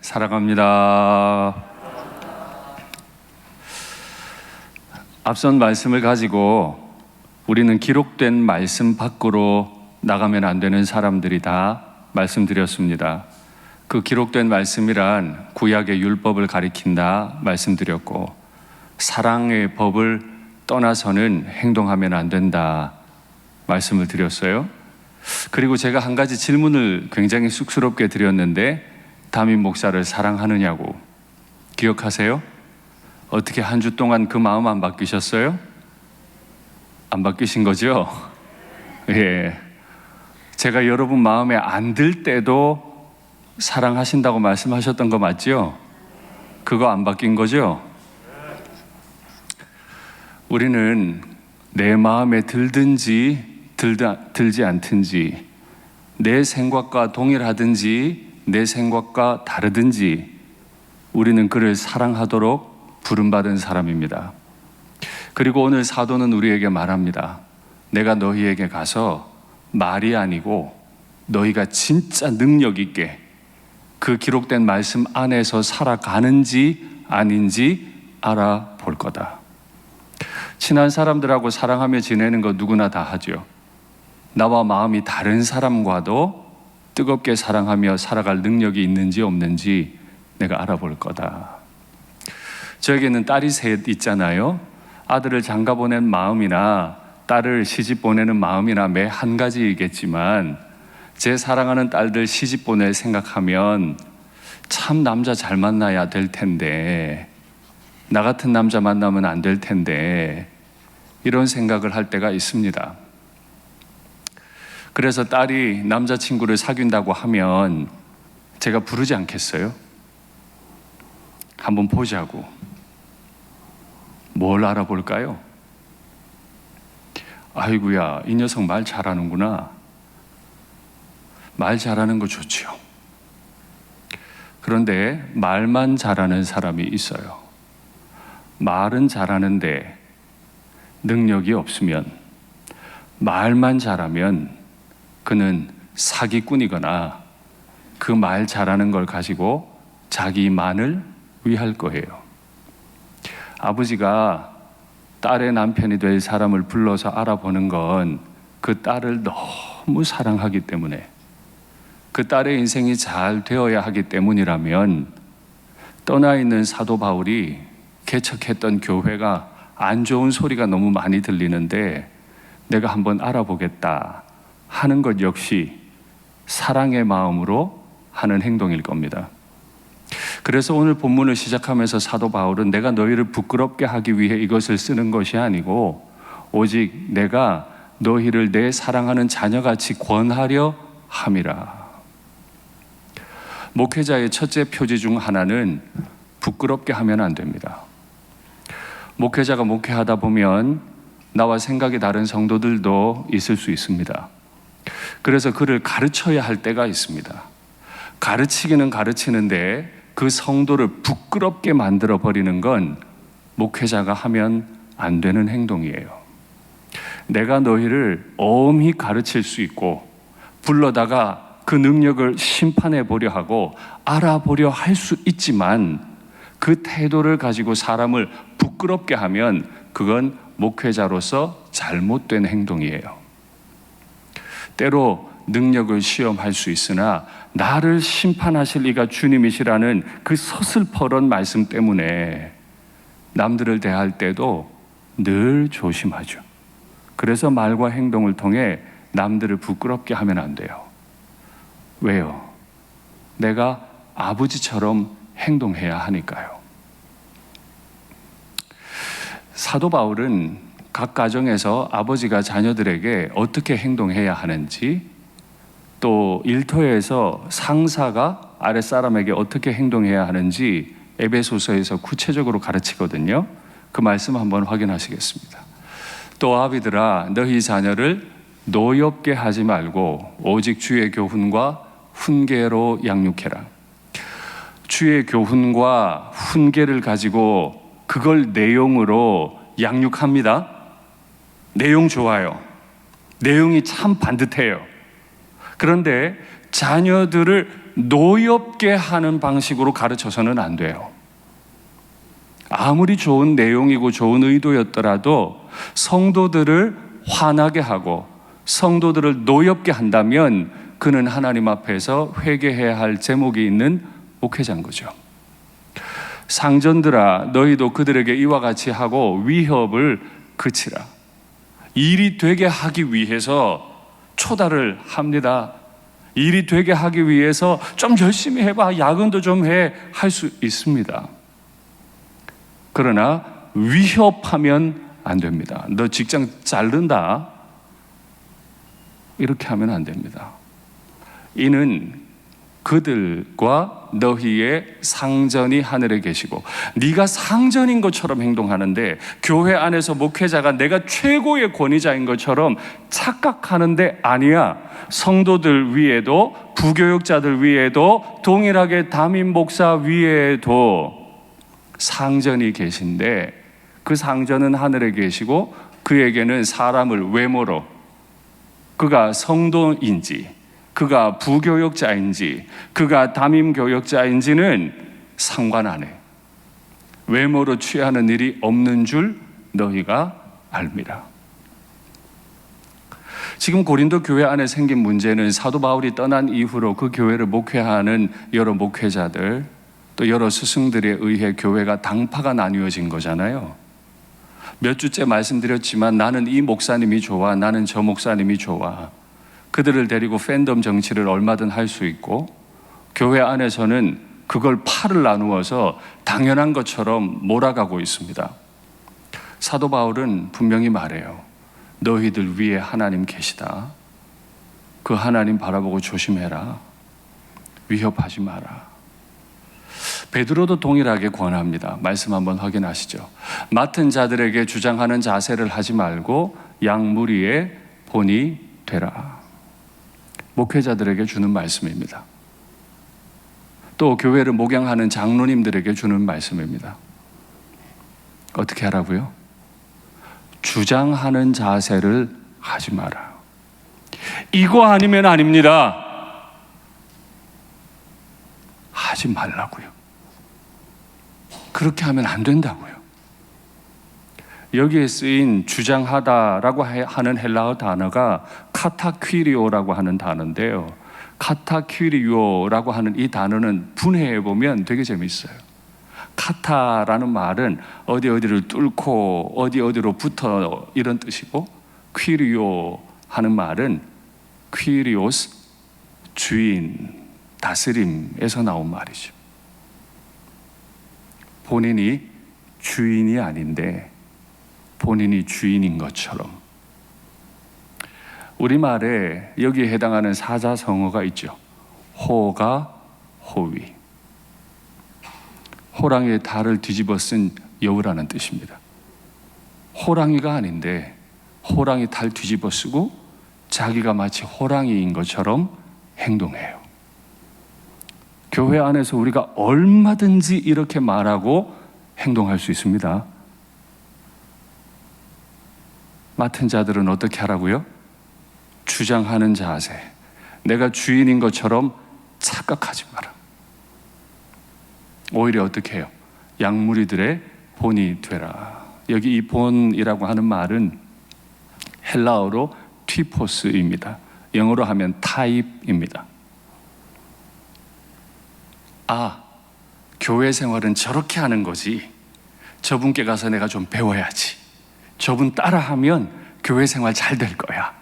사랑합니다. 앞선 말씀을 가지고 우리는 기록된 말씀 밖으로 나가면 안 되는 사람들이다 말씀드렸습니다. 그 기록된 말씀이란 구약의 율법을 가리킨다 말씀드렸고, 사랑의 법을 떠나서는 행동하면 안 된다 말씀을 드렸어요. 그리고 제가 한 가지 질문을 굉장히 쑥스럽게 드렸는데, 담임 목사를 사랑하느냐고. 기억하세요? 어떻게 한 주 동안 그 마음 안 바뀌셨어요? 안 바뀌신 거죠? 예. 제가 여러분 마음에 안 들 때도 사랑하신다고 말씀하셨던 거 맞죠? 그거 안 바뀐 거죠? 우리는 내 마음에 들든지 들지 않든지, 내 생각과 동일하든지 내 생각과 다르든지 우리는 그를 사랑하도록 부름받은 사람입니다. 그리고 오늘 사도는 우리에게 말합니다. 내가 너희에게 가서 말이 아니고 너희가 진짜 능력 있게 그 기록된 말씀 안에서 살아가는지 아닌지 알아볼 거다. 친한 사람들하고 사랑하며 지내는 거 누구나 다 하죠. 나와 마음이 다른 사람과도 뜨겁게 사랑하며 살아갈 능력이 있는지 없는지 내가 알아볼 거다. 저에게는 딸이 셋 있잖아요. 아들을 장가 보낸 마음이나 딸을 시집 보내는 마음이나 매 한 가지이겠지만, 제 사랑하는 딸들 시집 보낼 생각하면 참 남자 잘 만나야 될 텐데, 나 같은 남자 만나면 안 될 텐데, 이런 생각을 할 때가 있습니다. 그래서 딸이 남자친구를 사귄다고 하면 제가 부르지 않겠어요? 한번 보자고. 뭘 알아볼까요? 아이고야, 이 녀석 말 잘하는구나. 말 잘하는 거 좋죠. 그런데 말만 잘하는 사람이 있어요. 말은 잘하는데 능력이 없으면, 말만 잘하면 그는 사기꾼이거나 그 말 잘하는 걸 가지고 자기만을 위할 거예요. 아버지가 딸의 남편이 될 사람을 불러서 알아보는 건 그 딸을 너무 사랑하기 때문에, 그 딸의 인생이 잘 되어야 하기 때문이라면, 떠나 있는 사도 바울이 개척했던 교회가 안 좋은 소리가 너무 많이 들리는데 내가 한번 알아보겠다 하는 것 역시 사랑의 마음으로 하는 행동일 겁니다. 그래서 오늘 본문을 시작하면서 사도 바울은 내가 너희를 부끄럽게 하기 위해 이것을 쓰는 것이 아니고 오직 내가 너희를 내 사랑하는 자녀같이 권하려 함이라. 목회자의 첫째 표지 중 하나는 부끄럽게 하면 안 됩니다. 목회자가 목회하다 보면 나와 생각이 다른 성도들도 있을 수 있습니다. 그래서 그를 가르쳐야 할 때가 있습니다. 가르치기는 가르치는데 그 성도를 부끄럽게 만들어 버리는 건 목회자가 하면 안 되는 행동이에요. 내가 너희를 엄히 가르칠 수 있고 불러다가 그 능력을 심판해 보려 하고 알아보려 할 수 있지만, 그 태도를 가지고 사람을 부끄럽게 하면 그건 목회자로서 잘못된 행동이에요. 때로 능력을 시험할 수 있으나 나를 심판하실 이가 주님이시라는 그 서슬퍼런 말씀 때문에 남들을 대할 때도 늘 조심하죠. 그래서 말과 행동을 통해 남들을 부끄럽게 하면 안 돼요. 왜요? 내가 아버지처럼 행동해야 하니까요. 사도 바울은 각 가정에서 아버지가 자녀들에게 어떻게 행동해야 하는지, 또 일터에서 상사가 아랫사람에게 어떻게 행동해야 하는지 에베소서에서 구체적으로 가르치거든요. 그 말씀 한번 확인하시겠습니다. 또 아비들아, 너희 자녀를 노엽게 하지 말고 오직 주의 교훈과 훈계로 양육해라. 주의 교훈과 훈계를 가지고 그걸 내용으로 양육합니다. 내용 좋아요. 내용이 참 반듯해요. 그런데 자녀들을 노엽게 하는 방식으로 가르쳐서는 안 돼요. 아무리 좋은 내용이고 좋은 의도였더라도 성도들을 화나게 하고 성도들을 노엽게 한다면 그는 하나님 앞에서 회개해야 할 제목이 있는 목회자인 거죠. 상전들아, 너희도 그들에게 이와 같이 하고 위협을 그치라. 일이 되게 하기 위해서 초달을 합니다. 일이 되게 하기 위해서 좀 열심히 해봐, 야근도 좀 해, 할 수 있습니다. 그러나 위협하면 안 됩니다. 너 직장 자른다, 이렇게 하면 안 됩니다. 이는 그들과 너희의 상전이 하늘에 계시고 네가 상전인 것처럼 행동하는데 교회 안에서 목회자가 내가 최고의 권위자인 것처럼 착각하는데 아니야. 성도들 위에도 부교육자들 위에도 동일하게 담임 목사 위에도 상전이 계신데 그 상전은 하늘에 계시고 그에게는 사람을 외모로, 그가 성도인지 그가 부교역자인지 그가 담임교역자인지는 상관 안 해. 외모로 취하는 일이 없는 줄 너희가 알미라. 지금 고린도 교회 안에 생긴 문제는 사도 바울이 떠난 이후로 그 교회를 목회하는 여러 목회자들 또 여러 스승들에 의해 교회가 당파가 나뉘어진 거잖아요. 몇 주째 말씀드렸지만 나는 이 목사님이 좋아, 나는 저 목사님이 좋아. 그들을 데리고 팬덤 정치를 얼마든 할 수 있고 교회 안에서는 그걸 팔을 나누어서 당연한 것처럼 몰아가고 있습니다. 사도 바울은 분명히 말해요. 너희들 위에 하나님 계시다. 그 하나님 바라보고 조심해라. 위협하지 마라. 베드로도 동일하게 권합니다. 말씀 한번 확인하시죠. 맡은 자들에게 주장하는 자세를 하지 말고 양무리의 본이 되라. 목회자들에게 주는 말씀입니다. 또 교회를 목양하는 장로님들에게 주는 말씀입니다. 어떻게 하라고요? 주장하는 자세를 하지 마라. 이거 아니면 아닙니다. 하지 말라고요. 그렇게 하면 안 된다고요. 여기에 쓰인 주장하다라고 하는 헬라어 단어가 카타퀴리오라고 하는 단어인데요. 카타퀴리오라고 하는 이 단어는 분해해 보면 되게 재밌어요. 카타라는 말은 어디 어디를 뚫고 어디 어디로 붙어 이런 뜻이고, 퀴리오 하는 말은 퀴리오스, 주인, 다스림에서 나온 말이죠. 본인이 주인이 아닌데 본인이 주인인 것처럼. 우리말에 여기에 해당하는 사자성어가 있죠. 호가, 호위. 호랑이의 달을 뒤집어 쓴 여우라는 뜻입니다. 호랑이가 아닌데 호랑이 달 뒤집어 쓰고 자기가 마치 호랑이인 것처럼 행동해요. 교회 안에서 우리가 얼마든지 이렇게 말하고 행동할 수 있습니다. 맡은 자들은 어떻게 하라고요? 주장하는 자세. 내가 주인인 것처럼 착각하지 마라. 오히려 어떻게 해요? 양무리들의 본이 되라. 여기 이 본이라고 하는 말은 헬라어로 티포스입니다. 영어로 하면 타입입니다. 아, 교회 생활은 저렇게 하는 거지. 저분께 가서 내가 좀 배워야지. 저분 따라하면 교회 생활 잘 될 거야.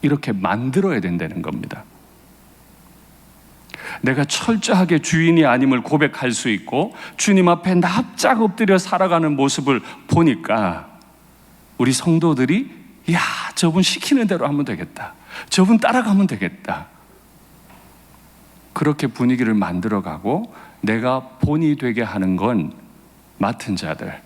이렇게 만들어야 된다는 겁니다. 내가 철저하게 주인이 아님을 고백할 수 있고 주님 앞에 납작 엎드려 살아가는 모습을 보니까 우리 성도들이 야, 저분 시키는 대로 하면 되겠다. 저분 따라가면 되겠다. 그렇게 분위기를 만들어가고 내가 본이 되게 하는 건 맡은 자들,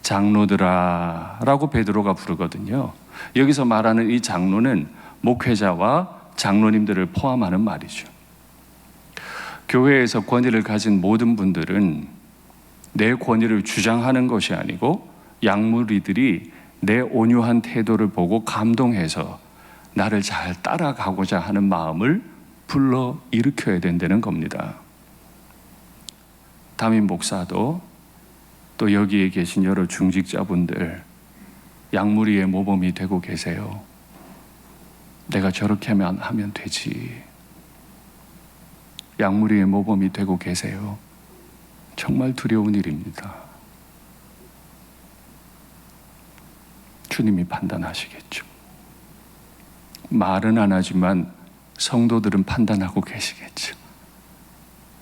장로들아 라고 베드로가 부르거든요. 여기서 말하는 이 장로는 목회자와 장로님들을 포함하는 말이죠. 교회에서 권위를 가진 모든 분들은 내 권위를 주장하는 것이 아니고 양무리들이 내 온유한 태도를 보고 감동해서 나를 잘 따라가고자 하는 마음을 불러 일으켜야 된다는 겁니다. 담임 목사도 또 여기에 계신 여러 중직자분들 양무리의 모범이 되고 계세요. 내가 저렇게 하면 되지. 양무리의 모범이 되고 계세요. 정말 두려운 일입니다. 주님이 판단하시겠죠. 말은 안 하지만 성도들은 판단하고 계시겠죠.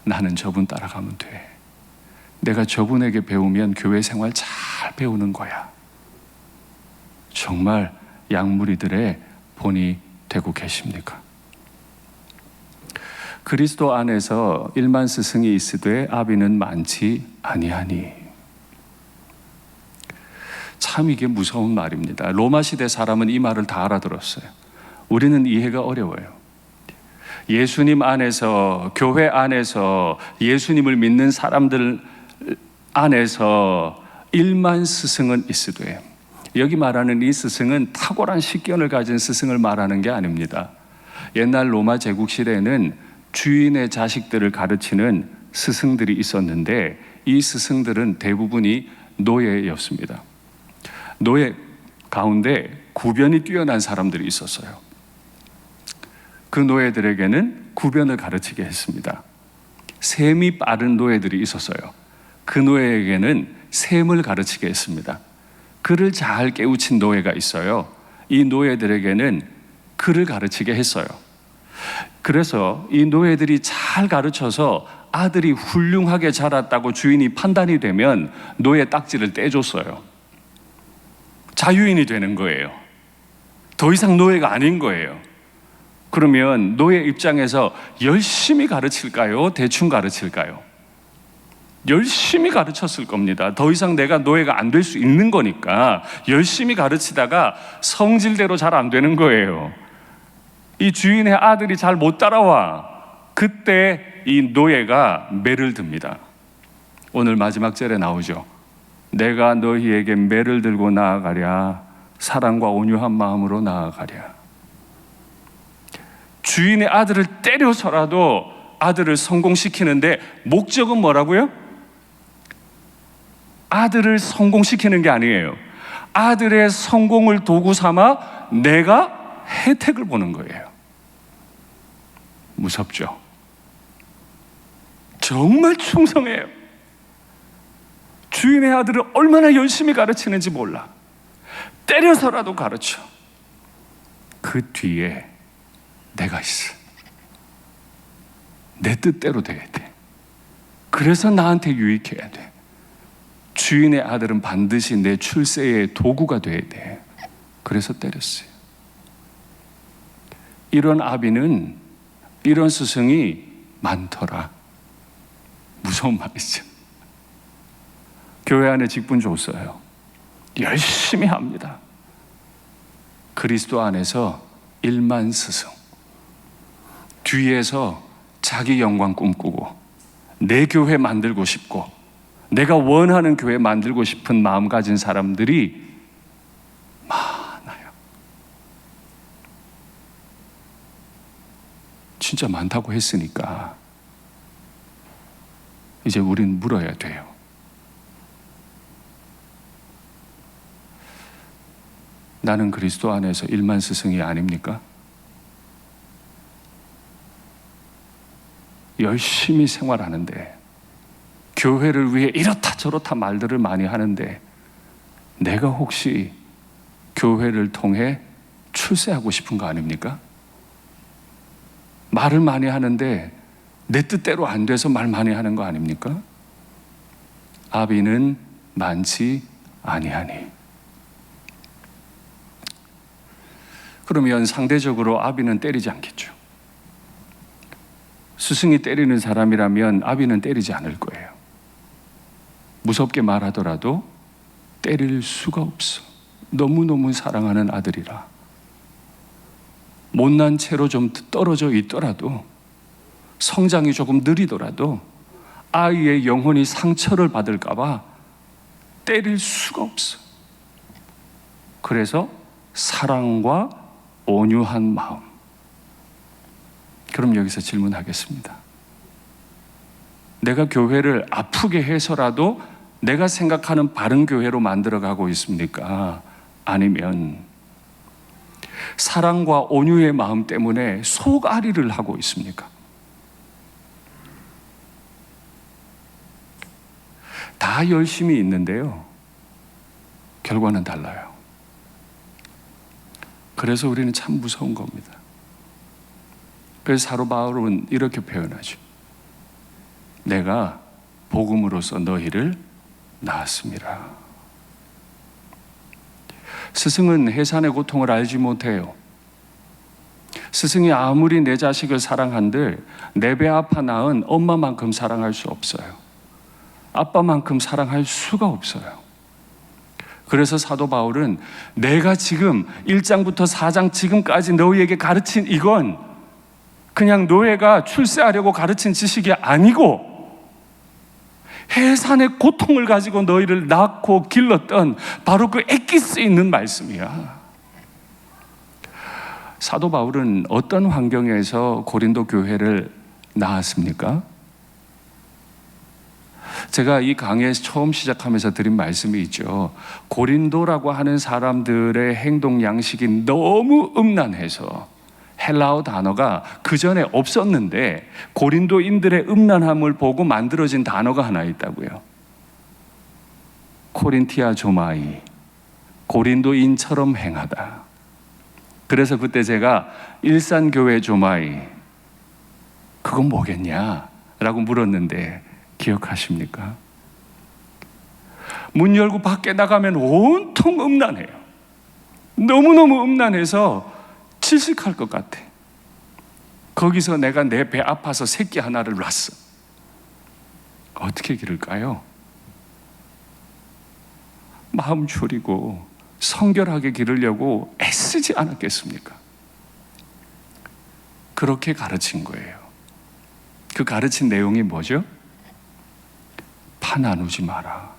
나는 저분 따라가면 돼. 내가 저분에게 배우면 교회 생활 잘 배우는 거야. 정말 양무리들의 본이 되고 계십니까? 그리스도 안에서 일만 스승이 있으되 아비는 많지 아니하니. 참 이게 무서운 말입니다. 로마 시대 사람은 이 말을 다 알아들었어요. 우리는 이해가 어려워요. 예수님 안에서, 교회 안에서, 예수님을 믿는 사람들 안에서 일만 스승은 있으되, 여기 말하는 이 스승은 탁월한 식견을 가진 스승을 말하는 게 아닙니다. 옛날 로마 제국 시대에는 주인의 자식들을 가르치는 스승들이 있었는데 이 스승들은 대부분이 노예였습니다. 노예 가운데 구변이 뛰어난 사람들이 있었어요. 그 노예들에게는 구변을 가르치게 했습니다. 셈이 빠른 노예들이 있었어요. 그 노예에게는 셈을 가르치게 했습니다. 글을 잘 깨우친 노예가 있어요. 이 노예들에게는 글을 가르치게 했어요. 그래서 이 노예들이 잘 가르쳐서 아들이 훌륭하게 자랐다고 주인이 판단이 되면 노예 딱지를 떼줬어요. 자유인이 되는 거예요. 더 이상 노예가 아닌 거예요. 그러면 노예 입장에서 열심히 가르칠까요? 대충 가르칠까요? 열심히 가르쳤을 겁니다. 더 이상 내가 노예가 안 될 수 있는 거니까 열심히 가르치다가 성질대로 잘 안 되는 거예요. 이 주인의 아들이 잘 못 따라와. 그때 이 노예가 매를 듭니다. 오늘 마지막 절에 나오죠. 내가 너희에게 매를 들고 나아가랴. 사랑과 온유한 마음으로 나아가랴. 주인의 아들을 때려서라도 아들을 성공시키는데 목적은 뭐라고요? 아들을 성공시키는 게 아니에요. 아들의 성공을 도구 삼아 내가 혜택을 보는 거예요. 무섭죠? 정말 충성해요. 주인의 아들을 얼마나 열심히 가르치는지 몰라. 때려서라도 가르쳐. 그 뒤에 내가 있어. 내 뜻대로 돼야 돼. 그래서 나한테 유익해야 돼. 주인의 아들은 반드시 내 출세의 도구가 돼야 돼. 그래서 때렸어요. 이런 아비는, 이런 스승이 많더라. 무서운 말이죠. 교회 안에 직분 줬어요. 열심히 합니다. 그리스도 안에서 일만 스승. 뒤에서 자기 영광 꿈꾸고 내 교회 만들고 싶고 내가 원하는 교회 만들고 싶은 마음 가진 사람들이 많아요. 진짜 많다고 했으니까 이제 우린 물어야 돼요. 나는 그리스도 안에서 일만 스승이 아닙니까? 열심히 생활하는데 교회를 위해 이렇다 저렇다 말들을 많이 하는데 내가 혹시 교회를 통해 출세하고 싶은 거 아닙니까? 말을 많이 하는데 내 뜻대로 안 돼서 말 많이 하는 거 아닙니까? 아비는 많지 아니하니. 그러면 상대적으로 아비는 때리지 않겠죠. 스승이 때리는 사람이라면 아비는 때리지 않을 거예요. 무섭게 말하더라도 때릴 수가 없어. 너무너무 사랑하는 아들이라. 못난 채로 좀 떨어져 있더라도, 성장이 조금 느리더라도 아이의 영혼이 상처를 받을까 봐 때릴 수가 없어. 그래서 사랑과 온유한 마음. 그럼 여기서 질문하겠습니다. 내가 교회를 아프게 해서라도 내가 생각하는 바른 교회로 만들어가고 있습니까? 아니면 사랑과 온유의 마음 때문에 속앓이를 하고 있습니까? 다 열심히 있는데요, 결과는 달라요. 그래서 우리는 참 무서운 겁니다. 그래서 사도 바울은 이렇게 표현하죠. 내가 복음으로써 너희를 낳았습니다. 스승은 해산의 고통을 알지 못해요. 스승이 아무리 내 자식을 사랑한들 내 배 아파 낳은 엄마만큼 사랑할 수 없어요. 아빠만큼 사랑할 수가 없어요. 그래서 사도 바울은 내가 지금 1장부터 4장 지금까지 너희에게 가르친 이건 그냥 노예가 출세하려고 가르친 지식이 아니고 해산의 고통을 가지고 너희를 낳고 길렀던 바로 그 엑기스 있는 말씀이야. 사도 바울은 어떤 환경에서 고린도 교회를 낳았습니까? 제가 이 강의 처음 시작하면서 드린 말씀이 있죠. 고린도라고 하는 사람들의 행동 양식이 너무 음란해서 헬라어 단어가 그 전에 없었는데 고린도인들의 음란함을 보고 만들어진 단어가 하나 있다고요. 코린티아 조마이, 고린도인처럼 행하다. 그래서 그때 제가 일산교회 조마이, 그건 뭐겠냐? 라고 물었는데 기억하십니까? 문 열고 밖에 나가면 온통 음란해요. 너무너무 음란해서 질식할 것 같아. 거기서 내가 내 배 아파서 새끼 하나를 놨어. 어떻게 기를까요? 마음 졸이고 성결하게 기르려고 애쓰지 않았겠습니까? 그렇게 가르친 거예요. 그 가르친 내용이 뭐죠? 파 나누지 마라.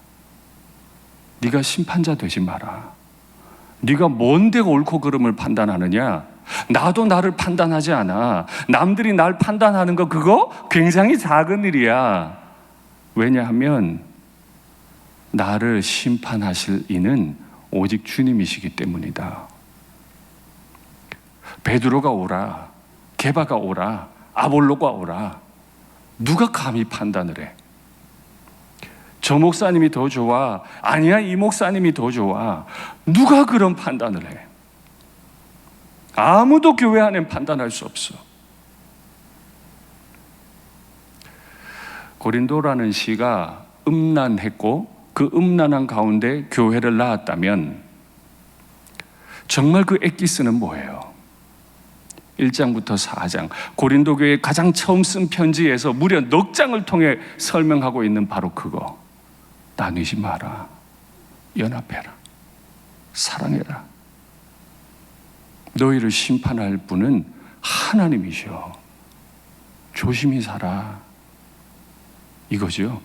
네가 심판자 되지 마라. 네가 뭔데 옳고 그름을 판단하느냐? 나도 나를 판단하지 않아. 남들이 날 판단하는 거 그거 굉장히 작은 일이야. 왜냐하면 나를 심판하실 이는 오직 주님이시기 때문이다. 베드로가 오라, 게바가 오라, 아볼로가 오라. 누가 감히 판단을 해? 저 목사님이 더 좋아. 아니야, 이 목사님이 더 좋아. 누가 그런 판단을 해? 아무도 교회 안엔 판단할 수 없어. 고린도라는 시가 음란했고 그 음란한 가운데 교회를 낳았다면 정말 그 엑기스는 뭐예요? 1장부터 4장 고린도 교회 가장 처음 쓴 편지에서 무려 넉 장을 통해 설명하고 있는 바로 그거. 나누지 마라. 연합해라. 사랑해라. 너희를 심판할 분은 하나님이셔. 조심히 살아. 이거죠.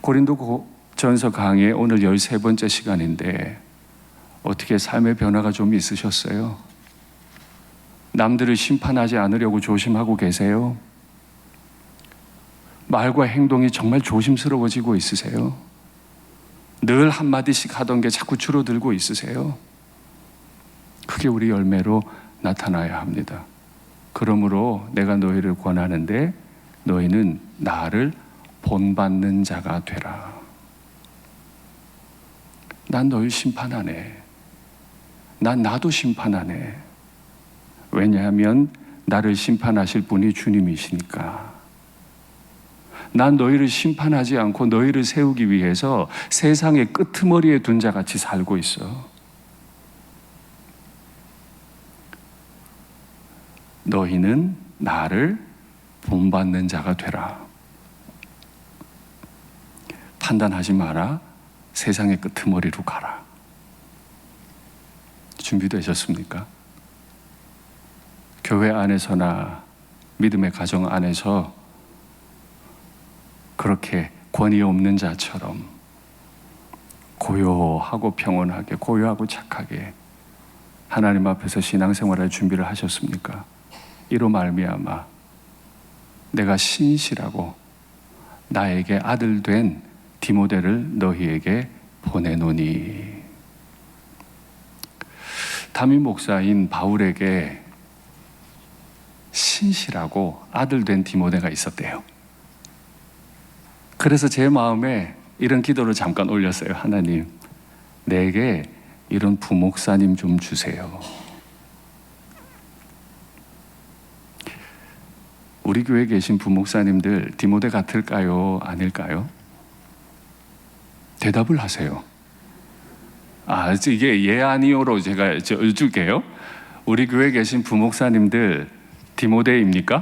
고린도 전서 강의 오늘 13번째 시간인데 어떻게 삶의 변화가 좀 있으셨어요? 남들을 심판하지 않으려고 조심하고 계세요? 말과 행동이 정말 조심스러워지고 있으세요? 늘 한마디씩 하던 게 자꾸 줄어들고 있으세요? 그게 우리 열매로 나타나야 합니다. 그러므로 내가 너희를 권하는데 너희는 나를 본받는 자가 되라. 난 너희 심판하네. 난 나도 심판하네. 왜냐하면 나를 심판하실 분이 주님이시니까. 난 너희를 심판하지 않고 너희를 세우기 위해서 세상의 끄트머리에 둔 자같이 살고 있어. 너희는 나를 본받는 자가 되라. 판단하지 마라. 세상의 끄트머리로 가라. 준비되셨습니까? 교회 안에서나 믿음의 가정 안에서 그렇게 권위 없는 자처럼 고요하고 평온하게, 고요하고 착하게 하나님 앞에서 신앙생활할 준비를 하셨습니까? 이로 말미암아 내가 신실하고 나에게 아들 된 디모데를 너희에게 보내노니. 담임 목사인 바울에게 신실하고 아들 된 디모데가 있었대요. 그래서 제 마음에 이런 기도를 잠깐 올렸어요. 하나님, 내게 이런 부목사님 좀 주세요. 우리 교회에 계신 부목사님들 디모데 같을까요? 아닐까요? 대답을 하세요. 이게 예 아니요로 제가 줄게요. 우리 교회에 계신 부목사님들 디모데입니까?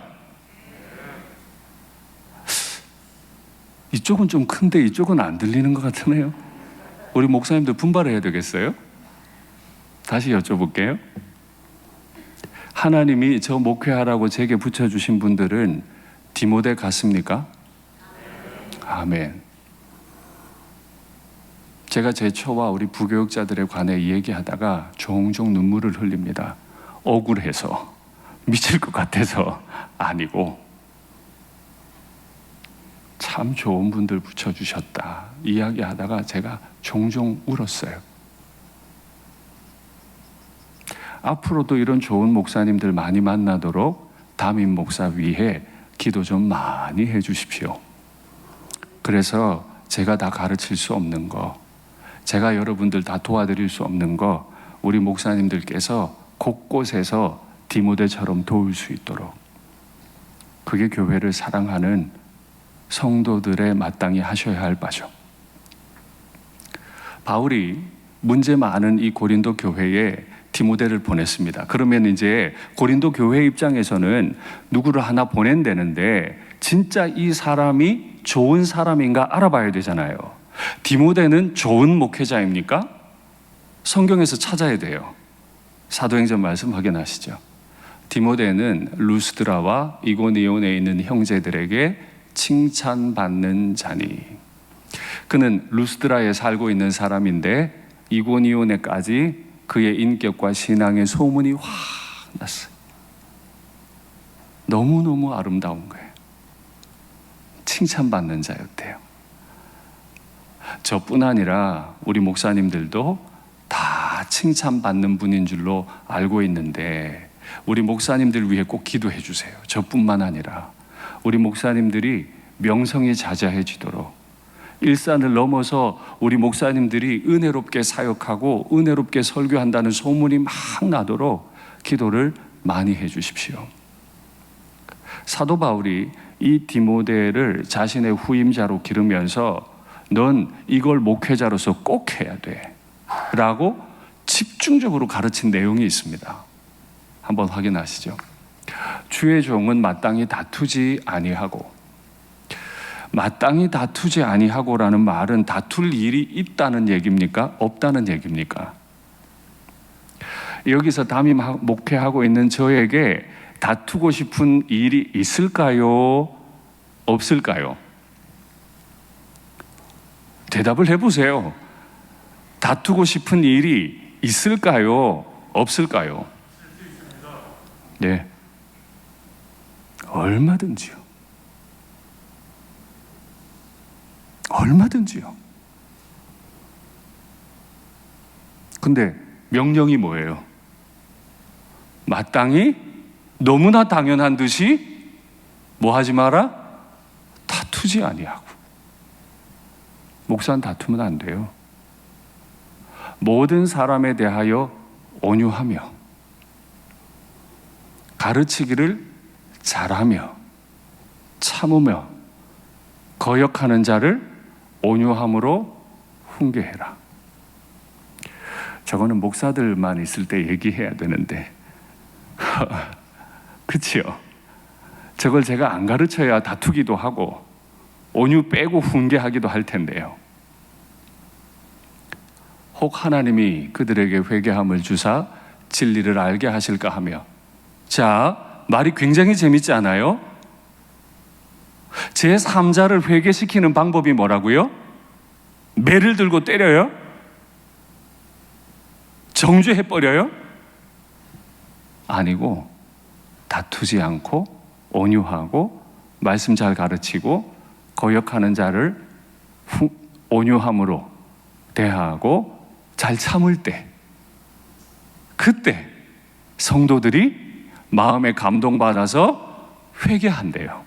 이쪽은 좀 큰데 이쪽은 안 들리는 것 같으네요. 우리 목사님들 분발해야 되겠어요? 다시 여쭤볼게요. 하나님이 저 목회하라고 제게 붙여주신 분들은 디모데 같습니까? 아멘. 제가 제 처와 우리 부교육자들에 관해 얘기하다가 종종 눈물을 흘립니다. 억울해서, 미칠 것 같아서 아니고 참 좋은 분들 붙여주셨다 이야기하다가 제가 종종 울었어요. 앞으로도 이런 좋은 목사님들 많이 만나도록 담임 목사 위에 기도 좀 많이 해주십시오. 그래서 제가 다 가르칠 수 없는 거, 제가 여러분들 다 도와드릴 수 없는 거 우리 목사님들께서 곳곳에서 디모데처럼 도울 수 있도록, 그게 교회를 사랑하는 성도들의 마땅히 하셔야 할 바죠. 바울이 문제 많은 이 고린도 교회에 디모데를 보냈습니다. 그러면 이제 고린도 교회 입장에서는 누구를 하나 보낸다는데 진짜 이 사람이 좋은 사람인가 알아봐야 되잖아요. 디모데는 좋은 목회자입니까? 성경에서 찾아야 돼요. 사도행전 말씀 확인하시죠. 디모데는 루스드라와 이고니온에 있는 형제들에게 칭찬받는 자니. 그는 루스드라에 살고 있는 사람인데 이고니온에까지 그의 인격과 신앙의 소문이 확 났어요. 너무너무 아름다운 거예요. 칭찬받는 자였대요. 저뿐 아니라 우리 목사님들도 다 칭찬받는 분인 줄로 알고 있는데 우리 목사님들 위해 꼭 기도해 주세요. 저뿐만 아니라 우리 목사님들이 명성이 자자해지도록, 일산을 넘어서 우리 목사님들이 은혜롭게 사역하고 은혜롭게 설교한다는 소문이 막 나도록 기도를 많이 해 주십시오. 사도 바울이 이 디모데를 자신의 후임자로 기르면서 넌 이걸 목회자로서 꼭 해야 돼 라고 집중적으로 가르친 내용이 있습니다. 한번 확인하시죠. 주의 종은 마땅히 다투지 아니하고, 마땅히 다투지 아니하고라는 말은 다툴 일이 있다는 얘기입니까? 없다는 얘기입니까? 여기서 담임 목회하고 있는 저에게 다투고 싶은 일이 있을까요? 없을까요? 대답을 해보세요. 다투고 싶은 일이 있을까요? 없을까요? 네. 얼마든지요. 얼마든지요. 근데 명령이 뭐예요? 마땅히 너무나 당연한 듯이 뭐 하지 마라? 다투지 아니하고. 목사는 다투면 안 돼요. 모든 사람에 대하여 온유하며 가르치기를 잘하며 참으며 거역하는 자를 온유함으로 훈계해라. 저거는 목사들만 있을 때 얘기해야 되는데 그치요? 저걸 제가 안 가르쳐야 다투기도 하고 온유 빼고 훈계하기도 할 텐데요. 혹 하나님이 그들에게 회개함을 주사 진리를 알게 하실까 하며. 자, 말이 굉장히 재밌지 않아요? 제3자를 회개시키는 방법이 뭐라고요? 매를 들고 때려요? 정죄해버려요? 아니고 다투지 않고 온유하고 말씀 잘 가르치고 거역하는 자를 온유함으로 대하고 잘 참을 때, 그때 성도들이 마음에 감동받아서 회개한대요.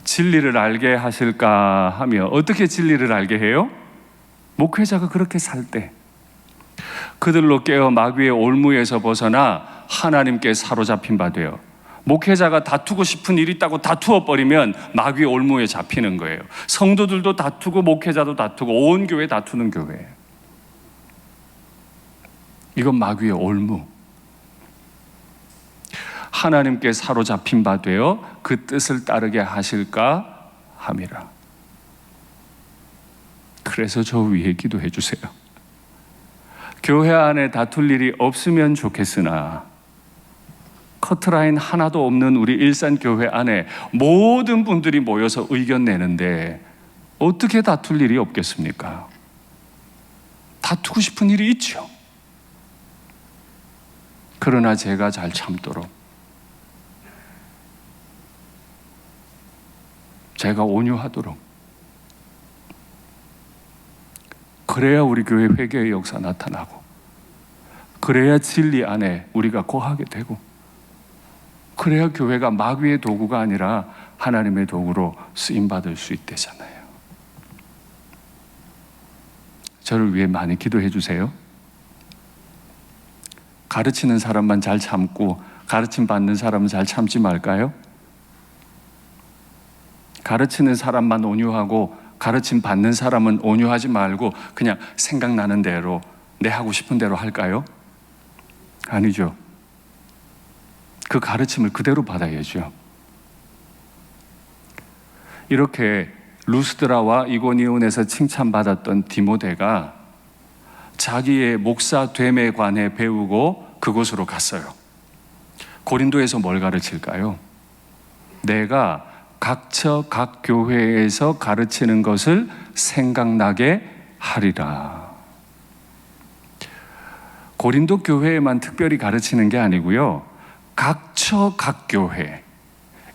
진리를 알게 하실까 하며 어떻게 진리를 알게 해요? 목회자가 그렇게 살 때, 그들로 깨어 마귀의 올무에서 벗어나 하나님께 사로잡힌 바 되어. 목회자가 다투고 싶은 일이 있다고 다투어 버리면 마귀의 올무에 잡히는 거예요. 성도들도 다투고 목회자도 다투고 온 교회 다투는 교회예요. 이건 마귀의 올무. 하나님께 사로잡힌 바 되어 그 뜻을 따르게 하실까 함이라. 그래서 저 위에 기도해 주세요. 교회 안에 다툴 일이 없으면 좋겠으나 커트라인 하나도 없는 우리 일산교회 안에 모든 분들이 모여서 의견 내는데 어떻게 다툴 일이 없겠습니까? 다투고 싶은 일이 있죠. 그러나 제가 잘 참도록, 제가 온유하도록, 그래야 우리 교회 회개의 역사 나타나고, 그래야 진리 안에 우리가 거하게 되고, 그래야 교회가 마귀의 도구가 아니라 하나님의 도구로 쓰임받을 수 있대잖아요. 저를 위해 많이 기도해 주세요. 가르치는 사람만 잘 참고 가르침 받는 사람은 잘 참지 말까요? 가르치는 사람만 온유하고 가르침 받는 사람은 온유하지 말고 그냥 생각나는 대로 내 하고 싶은 대로 할까요? 아니죠. 그 가르침을 그대로 받아야죠. 이렇게 루스드라와 이고니온에서 칭찬받았던 디모데가 자기의 목사 됨에 관해 배우고 그곳으로 갔어요. 고린도에서 뭘 가르칠까요? 내가 각처 각 교회에서 가르치는 것을 생각나게 하리라. 고린도 교회에만 특별히 가르치는 게 아니고요, 각처 각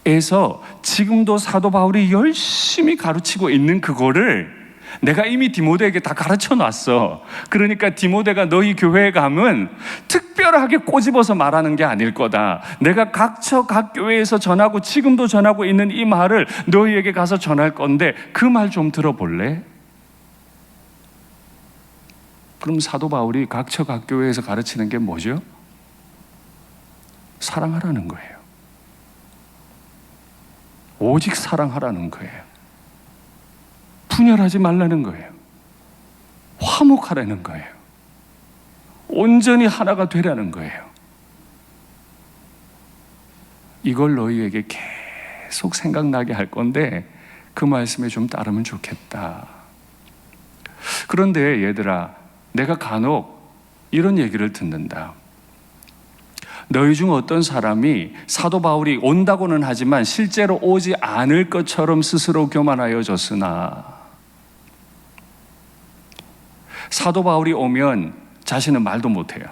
교회에서 지금도 사도 바울이 열심히 가르치고 있는 그거를 내가 이미 디모데에게 다 가르쳐 놨어. 그러니까 디모데가 너희 교회에 가면 특별하게 꼬집어서 말하는 게 아닐 거다. 내가 각처 각 교회에서 전하고 지금도 전하고 있는 이 말을 너희에게 가서 전할 건데 그 말 좀 들어볼래? 그럼 사도 바울이 각처 각 교회에서 가르치는 게 뭐죠? 사랑하라는 거예요. 오직 사랑하라는 거예요. 분열하지 말라는 거예요. 화목하라는 거예요. 온전히 하나가 되라는 거예요. 이걸 너희에게 계속 생각나게 할 건데 그 말씀에 좀 따르면 좋겠다. 그런데 얘들아, 내가 간혹 이런 얘기를 듣는다. 너희 중 어떤 사람이 사도 바울이 온다고는 하지만 실제로 오지 않을 것처럼 스스로 교만하여졌으나 사도 바울이 오면 자신은 말도 못해요.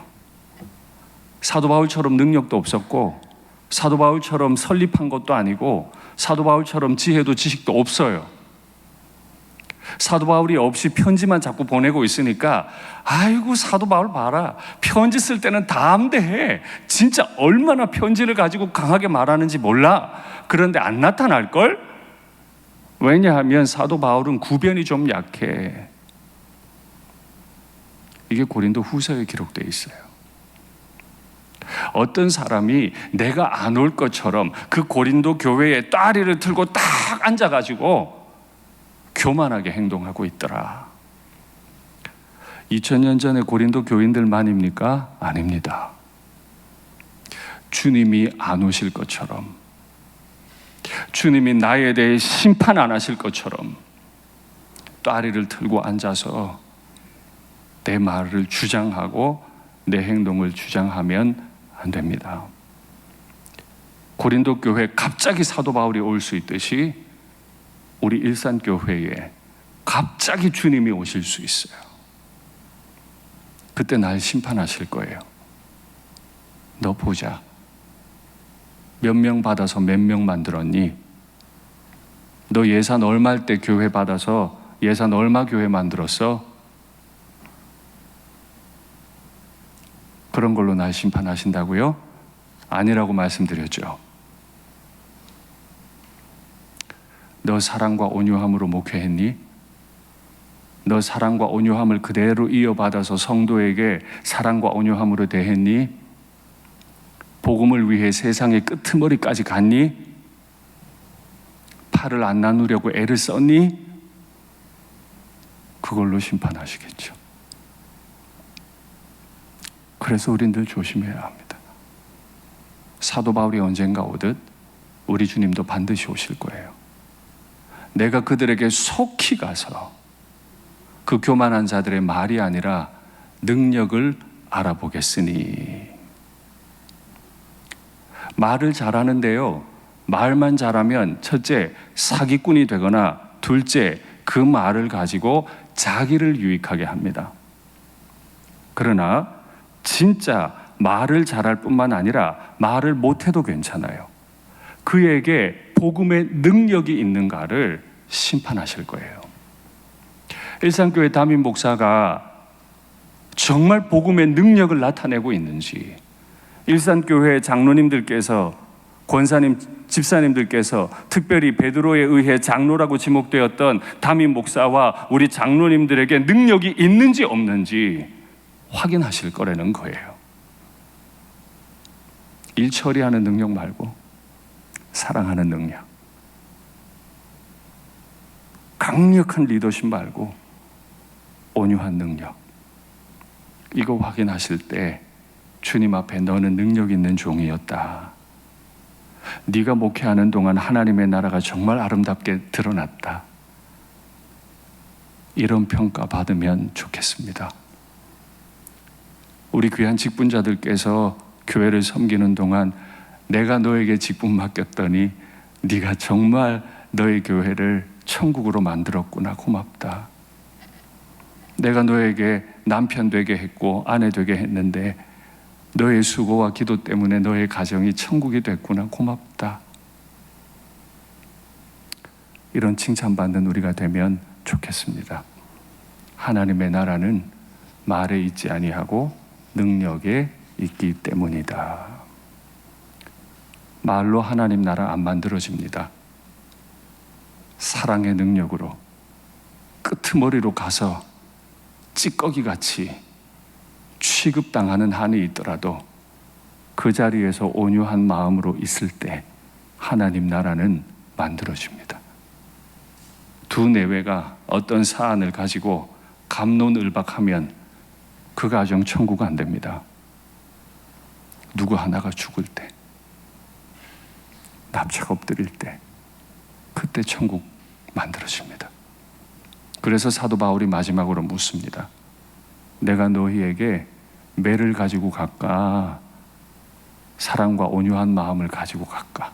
사도 바울처럼 능력도 없었고 사도 바울처럼 설립한 것도 아니고 사도 바울처럼 지혜도 지식도 없어요. 사도 바울이 없이 편지만 자꾸 보내고 있으니까 아이고 사도 바울 봐라, 편지 쓸 때는 다 암대해. 진짜 얼마나 편지를 가지고 강하게 말하는지 몰라. 그런데 안 나타날걸? 왜냐하면 사도 바울은 구변이 좀 약해. 이게 고린도 후서에 기록되어 있어요. 어떤 사람이 내가 안 올 것처럼 그 고린도 교회에 따리를 틀고 딱 앉아가지고 교만하게 행동하고 있더라. 2000년 전에 고린도 교인들만입니까? 아닙니다. 주님이 안 오실 것처럼, 주님이 나에 대해 심판 안 하실 것처럼 따리를 틀고 앉아서 내 말을 주장하고 내 행동을 주장하면 안 됩니다. 고린도 교회에 갑자기 사도 바울이 올 수 있듯이 우리 일산교회에 갑자기 주님이 오실 수 있어요. 그때 날 심판하실 거예요. 너 보자. 몇 명 받아서 몇 명 만들었니? 너 예산 얼마일 때 교회 받아서 예산 얼마 교회 만들었어? 그런 걸로 날 심판하신다고요? 아니라고 말씀드렸죠. 너 사랑과 온유함으로 목회했니? 너 사랑과 온유함을 그대로 이어받아서 성도에게 사랑과 온유함으로 대했니? 복음을 위해 세상의 끄트머리까지 갔니? 팔을 안 나누려고 애를 썼니? 그걸로 심판하시겠죠. 그래서 우린 늘 조심해야 합니다. 사도 바울이 언젠가 오듯 우리 주님도 반드시 오실 거예요. 내가 그들에게 속히 가서 그 교만한 자들의 말이 아니라 능력을 알아보겠으니. 말을 잘하는데요, 말만 잘하면 첫째, 사기꾼이 되거나 둘째, 그 말을 가지고 자기를 유익하게 합니다. 그러나 진짜 말을 잘할 뿐만 아니라 말을 못해도 괜찮아요. 그에게 복음의 능력이 있는가를 심판하실 거예요. 일산교회 담임 목사가 정말 복음의 능력을 나타내고 있는지, 일산교회 장로님들께서, 권사님, 집사님들께서, 특별히 베드로에 의해 장로라고 지목되었던 담임 목사와 우리 장로님들에게 능력이 있는지 없는지 확인하실 거라는 거예요. 일 처리하는 능력 말고 사랑하는 능력, 강력한 리더십 말고 온유한 능력, 이거 확인하실 때 주님 앞에 너는 능력 있는 종이었다, 네가 목회하는 동안 하나님의 나라가 정말 아름답게 드러났다, 이런 평가 받으면 좋겠습니다. 우리 귀한 직분자들께서 교회를 섬기는 동안 내가 너에게 직분 맡겼더니 네가 정말 너의 교회를 천국으로 만들었구나, 고맙다. 내가 너에게 남편 되게 했고 아내 되게 했는데 너의 수고와 기도 때문에 너의 가정이 천국이 됐구나, 고맙다. 이런 칭찬받는 우리가 되면 좋겠습니다. 하나님의 나라는 말에 있지 아니하고 능력에 있기 때문이다. 말로 하나님 나라 안 만들어집니다. 사랑의 능력으로 끄트머리로 가서 찌꺼기같이 취급당하는 한이 있더라도 그 자리에서 온유한 마음으로 있을 때 하나님 나라는 만들어집니다. 두 내외가 어떤 사안을 가지고 갑론을박하면 그 가정 천국 안 됩니다. 누구 하나가 죽을 때, 납작 엎드릴 때, 그때 천국 만들어집니다. 그래서 사도 바울이 마지막으로 묻습니다. 내가 너희에게 매를 가지고 갈까? 사랑과 온유한 마음을 가지고 갈까?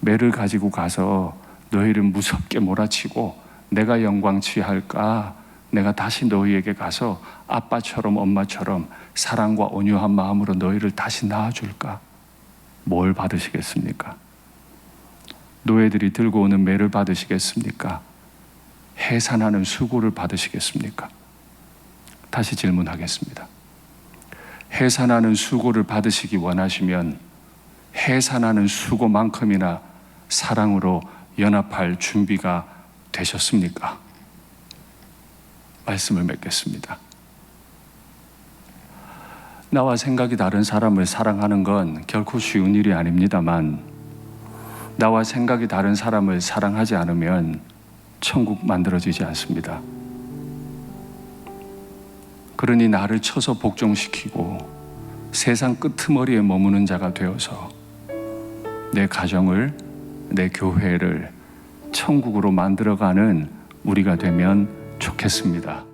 매를 가지고 가서 너희를 무섭게 몰아치고 내가 영광 취할까? 내가 다시 너희에게 가서 아빠처럼 엄마처럼 사랑과 온유한 마음으로 너희를 다시 낳아줄까? 뭘 받으시겠습니까? 노예들이 들고 오는 매를 받으시겠습니까? 해산하는 수고를 받으시겠습니까? 다시 질문하겠습니다. 해산하는 수고를 받으시기 원하시면 해산하는 수고만큼이나 사랑으로 연합할 준비가 되셨습니까? 말씀을 맺겠습니다. 나와 생각이 다른 사람을 사랑하는 건 결코 쉬운 일이 아닙니다만, 나와 생각이 다른 사람을 사랑하지 않으면 천국 만들어지지 않습니다. 그러니 나를 쳐서 복종시키고 세상 끄트머리에 머무는 자가 되어서 내 가정을, 내 교회를 천국으로 만들어가는 우리가 되면 좋겠습니다.